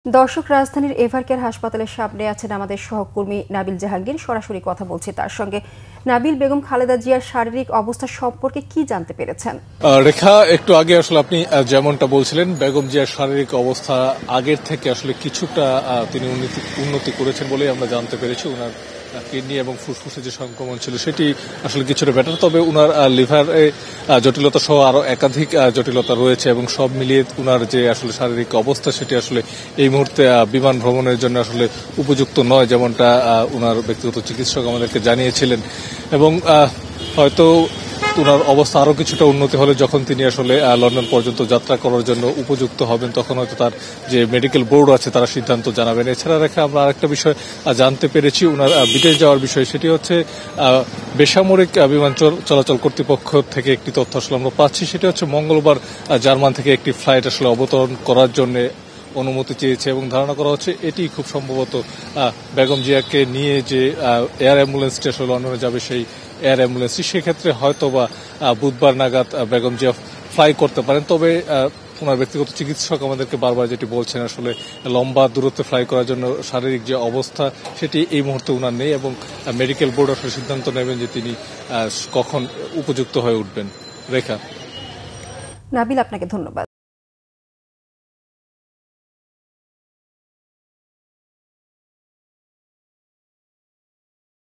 দর্শক, রাজধানীর এভারকেয়ার হাসপাতালের সামনে আছেন আমাদের সহকর্মী নাবিল জাহাঙ্গীর। সরাসরি কথা বলছি তার সঙ্গে। নাবিল, বেগম খালেদা জিয়ার শারীরিক অবস্থা সম্পর্কে কি জানতে পেরেছেন? রেখা, একটু আগে আসলে আপনি যেমনটা বলছিলেন, বেগম জিয়ার শারীরিক অবস্থা আগের থেকে আসলে কিছুটা তিনি উন্নতি করেছেন বলেই আমরা জানতে পেরেছি। ওনার কিডনি এবং ফুসফুসে যে সংক্রমণ ছিল সেটি আসলে কিছুটা বেটার, তবে ওনার লিভারে জটিলতা সহ আরো একাধিক জটিলতা রয়েছে এবং সব মিলিয়ে ওনার যে আসলে শারীরিক অবস্থা সেটি আসলে এই মুহূর্তে বিমান ভ্রমণের জন্য আসলে উপযুক্ত নয়, যেমনটা ওনার ব্যক্তিগত চিকিৎসক আমাদেরকে জানিয়েছিলেন। এবং হয়তো ওনার অবস্থা আরো কিছুটা উন্নতি হলে যখন তিনি আসলে লন্ডন পর্যন্ত যাত্রা করার জন্য উপযুক্ত হবেন, তখন হয়তো তার যে মেডিকেল বোর্ড আছে তারা সিদ্ধান্ত জানাবেন। এছাড়া রেখে আমরা আরেকটা বিষয় জানতে পেরেছি ওনার বিদেশ যাওয়ার বিষয়, সেটি হচ্ছে বেসামরিক বিমান চলাচল কর্তৃপক্ষ থেকে একটি তথ্য আসলে আমরা পাচ্ছি। সেটি হচ্ছে মঙ্গলবার জার্মান থেকে একটি ফ্লাইট আসলে অবতরণ করার জন্য অনুমতি চেয়েছে এবং ধারণা করা হচ্ছে এটি খুব সম্ভবত বেগম জিয়াকে নিয়ে যে এয়ার অ্যাম্বুলেন্সটি আসলে লন্ডনে যাবে সেই এয়ার অ্যাম্বুলেন্সটি, সেক্ষেত্রে হয়তো বা বুধবার নাগাদ বেগম জিয়া ফ্লাই করতে পারেন। তবে ওনার ব্যক্তিগত চিকিৎসক আমাদেরকে বারবার যেটি বলছেন, আসলে লম্বা দূরত্বে ফ্লাই করার জন্য শারীরিক যে অবস্থা সেটি এই মুহূর্তে ওনার নেই এবং মেডিকেল বোর্ড আসলে সিদ্ধান্ত নেবেন যে তিনি কখন উপযুক্ত হয়ে উঠবেন। রেখা। নাবিল, আপনাকে ধন্যবাদ।